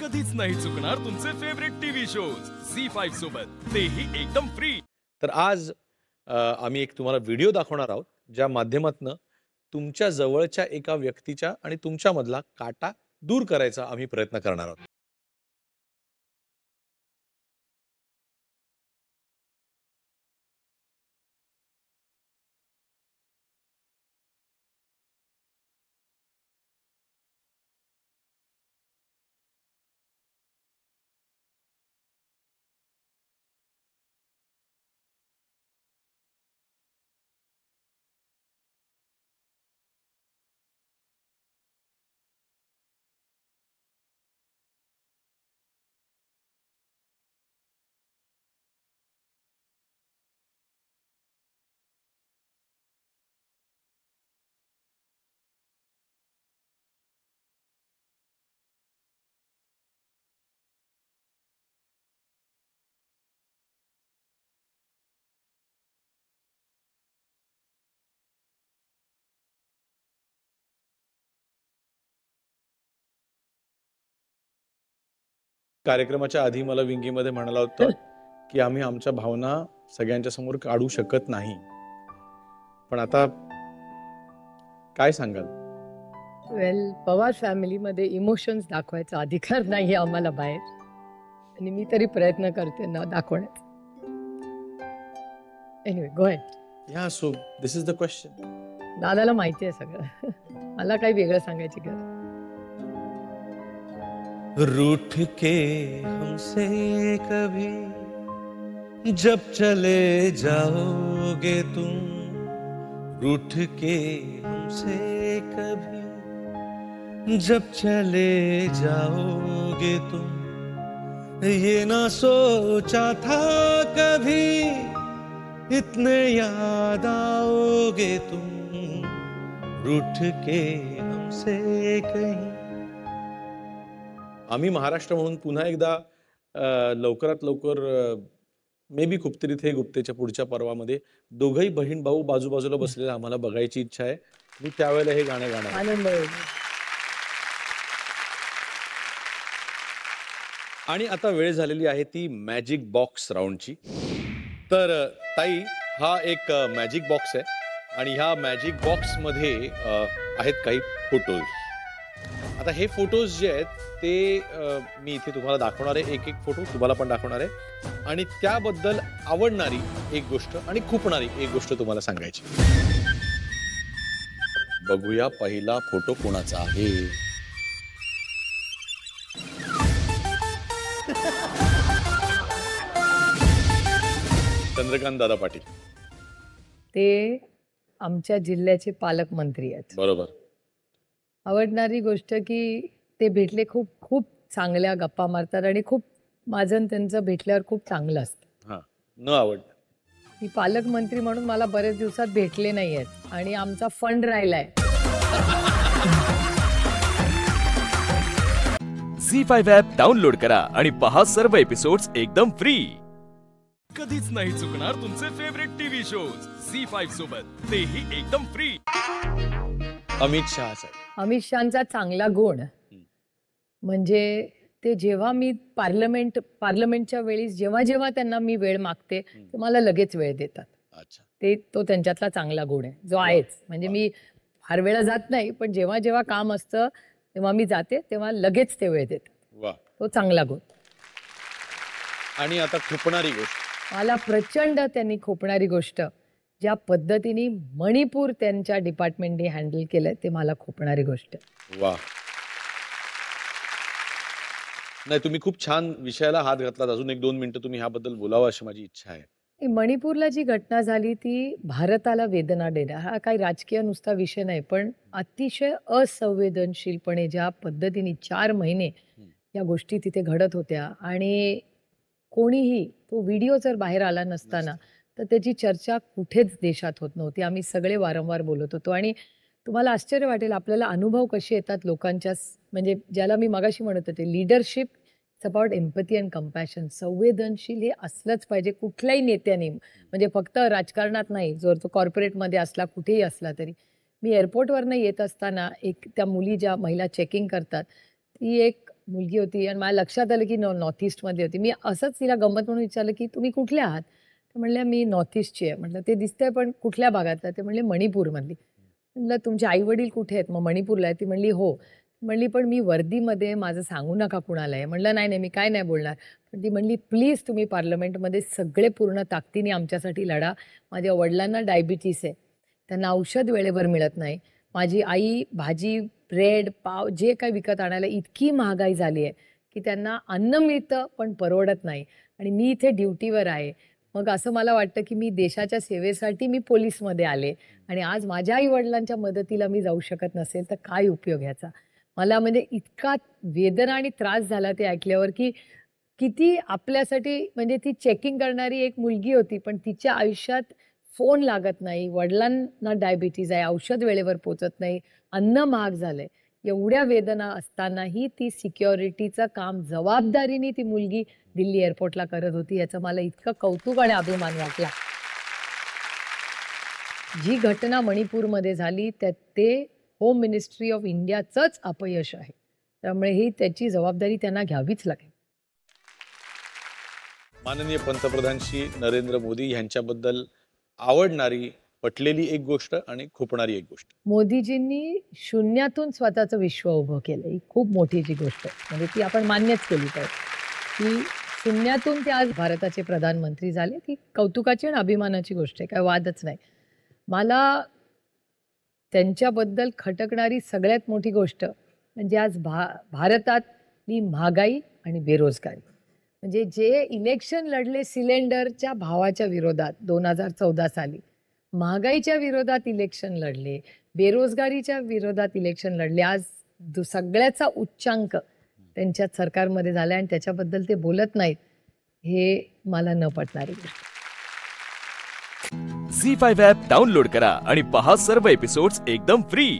कधीच नाही चुकणार तुमचे फेवरेट टीव्ही शोज झी5 सोबत, तेही एकदम फ्री। तर आज आम्ही एक तुम्हाला व्हिडिओ दाखवणार आहोत ज्या माध्यमातून तुमच्या जवळच्या एका व्यक्तीच्या आणि तुमच्यामधला काटा दूर करायचा आम्ही प्रयत्न करणार आहोत। कार्यक्रमाच्या आधी मला विंगीमध्ये म्हणाला होता की आम्ही आमच्या भावना सगळ्यांच्या समोर काढू शकत नाही, पण आता काय सांगाल? वेल, पवार फॅमिलीमध्ये इमोशन्स दाखवायचा अधिकार नाही आम्हाला बाहेर, आणि मी तरी प्रयत्न करते ना दाखवण्याचा। Anyway, go ahead. Yeah so this is the question. दादाला माहिती आहे सगळं, मला काही वेगळं सांगायची गरज। रूठ के हमसे कभी जब चले जाओगे तुम, रूठ के हमसे कभी जब चले जाओगे तुम, ये ना सोचा था कभी इतने याद आओगे तुम, रूठ के हमसे कहीं। आम्ही महाराष्ट्र म्हणून पुन्हा एकदा लवकरात लवकर मे बी खूपतरी थे गुप्तेच्या पुढच्या पर्वामध्ये दोघही बहीण भाऊ बाजूबाजूला बसलेले आम्हाला बघायची इच्छा आहे। मी त्यावेळेला हे गाणं गाणार। आनंद होईल। आणि आता वेळ झालेली आहे ती मॅजिक बॉक्स राऊंडची। तर ताई, हा एक मॅजिक बॉक्स आहे आणि ह्या मॅजिक बॉक्स मध्ये आहेत काही फोटोज। आता हे फोटोज जे आहेत ते मी इथे तुम्हाला दाखवणार आहे, एक एक फोटो तुम्हाला पण दाखवणार आहे, आणि त्याबद्दल आवडणारी एक गोष्ट आणि खुपणारी एक गोष्ट तुम्हाला सांगायची। बघूया पहिला फोटो कोणाचा आहे। चंद्रकांत दादा पाटील, ते आमच्या जिल्ह्याचे पालकमंत्री आहेत। बरोबर। आवडणारी गोष्ट की ते भेटले, खूप खूप चांगल्या गप्पा मारतात आणि खूप माझं त्यांचं भेटल्यावर खूप चांगलं असतं। हां, न आवडतं मी पालकमंत्री म्हणून मला बरेच दिवसात भेटले नाही आहेत आणि आमचा फंड राहिलाय। झी5 ॲप डाउनलोड करा आणि पहा सर्व एपिसोड्स एकदम फ्री। कधीच नाही चुकणार तुमचे फेवरेट टीव्ही शोज झी5 सोबत, तेही एकदम फ्री। अमित शहा साहेब। अमित शहांचा चांगला गुण म्हणजे ते जेव्हा मी पार्लमेंटच्या वेळी जेव्हा त्यांना मी वेळ मागते ते मला लगेच वेळ देतात। अच्छा, तो त्यांच्यातला चांगला गुण आहे जो आहेच। म्हणजे मी फार वेळा जात नाही, पण जेव्हा काम असतं तेव्हा मी जाते, तेव्हा लगेच ते वेळ देतात। वा, तो चांगला गुण। आणि आता खुपणारी गोष्ट मला प्रचंड त्यांनी खोपणारी गोष्ट, ज्या पद्धतीने मणिपूर त्यांच्या डिपार्टमेंटने हँडल केलंय ते मला खोपणारी गोष्ट। वा, नाही तुम्ही खूप छान विषयाला हात घातलात। अजून 1-2 मिनिटं तुम्ही ह्याबद्दल बोलावं अशी माझी इच्छा आहे। मणिपूरला जी घटना झाली ती भारताला वेदना देणार, हा काही राजकीय नुसता विषय नाही, पण अतिशय असंवेदनशीलपणे ज्या पद्धतीने 4 महिने या गोष्टी तिथे घडत होत्या आणि कोणीही तो व्हिडिओ जर बाहेर आला नसताना तर त्याची चर्चा कुठेच देशात होत नव्हती। आम्ही सगळे वारंवार बोलत होतो आणि तुम्हाला आश्चर्य वाटेल आपल्याला अनुभव कसे येतात लोकांच्या, म्हणजे ज्याला मी मगाशी म्हणत होते leadership it's about empathy and compassion. संवेदनशील हे असलंच पाहिजे कुठल्याही नेत्याने, म्हणजे फक्त राजकारणात नाही, जर तो कॉर्पोरेटमध्ये असला कुठेही असला तरी। मी एअरपोर्टवरनं येत असताना एक त्या मुली ज्या महिला चेकिंग करतात ती एक मुलगी होती आणि मला लक्षात आलं की नॉर्थ ईस्टमध्ये होती. मी असंच तिला गंमत म्हणून विचारलं की तुम्ही कुठल्या आहात? तर म्हणल्या मी नॉर्थ ईस्टची आहे. म्हटलं ते दिसतंय पण कुठल्या भागातलं? ते म्हणले मणिपूरमधली. म्हटलं तुमचे आई वडील कुठे आहेत? मग मणिपूरला आहे. ती म्हणली हो. म्हणली पण मी वर्दीमध्ये माझं सांगू नका कुणाला आहे. म्हटलं नाही नाही मी काय नाही बोलणार. पण ती म्हणली प्लीज तुम्ही पार्लमेंटमध्ये सगळे पूर्ण ताकदीने आमच्यासाठी लढा. माझ्या वडिलांना डायबिटीस आहे. त्यांना औषध वेळेवर मिळत नाही. माझी आई भाजी, ब्रेड, पाव जे काही विकत आणायला इतकी महागाई झाली आहे की त्यांना अन्न मिळतं पण परवडत नाही. आणि मी इथे ड्युटीवर आहे. मग असं मला वाटतं की मी देशाच्या सेवेसाठी मी पोलीसमध्ये आले आणि आज माझ्या आई-वडिलांच्या मदतीला मी जाऊ शकत नसेल तर काय उपयोग ह्याचा? मला म्हणजे इतका वेदना आणि त्रास झाला ते ऐकल्यावर की किती आपल्यासाठी म्हणजे ती चेकिंग करणारी एक मुलगी होती पण तिच्या आयुष्यात फोन लागत नाही, वडिलांना डायबिटीज आहे, औषध वेळेवर पोचत नाही, अन्न महाग झालंय. एवढ्या वेदना असतानाही ती सिक्युरिटीचं काम जबाबदारीने ती मुलगी दिल्ली एअरपोर्टला करत होती. याचं मला इतकं कौतुक आणि अभिमान वाटला. जी घटना मणिपूरमध्ये झाली त्यात ते होम मिनिस्ट्री ऑफ इंडियाचंच अपयश आहे. त्यामुळे ही त्याची जबाबदारी त्यांना घ्यावीच लागेल. माननीय पंतप्रधान श्री नरेंद्र मोदी यांच्याबद्दल आवडणारी, पटलेली एक गोष्ट आणि खुपणारी एक गोष्ट. मोदीजींनी शून्यातून स्वतःचं विश्व उभं केलं. ही खूप मोठी जी गोष्ट आहे. म्हणजे ती आपण मान्यच केली पाहिजे की शून्यातून ते आज भारताचे प्रधानमंत्री झाले. ती कौतुकाची आणि अभिमानाची गोष्ट आहे. काय वादच नाही. मला त्यांच्याबद्दल खटकणारी सगळ्यात मोठी गोष्ट म्हणजे आज भारतातली महागाई आणि बेरोजगारी. म्हणजे जे इलेक्शन लढले सिलेंडरच्या भावाच्या विरोधात 2014 साली, महागाईच्या विरोधात इलेक्शन लढले, बेरोजगारीच्या विरोधात इलेक्शन लढले, आज सगळ्याचा उच्चांक त्यांच्या सरकारमध्ये झाला आणि त्याच्याबद्दल ते बोलत नाहीत. हे मला न पटणारी गोष्ट. झी5 ॲप डाउनलोड करा आणि पहा सर्व एपिसोड्स एकदम फ्री.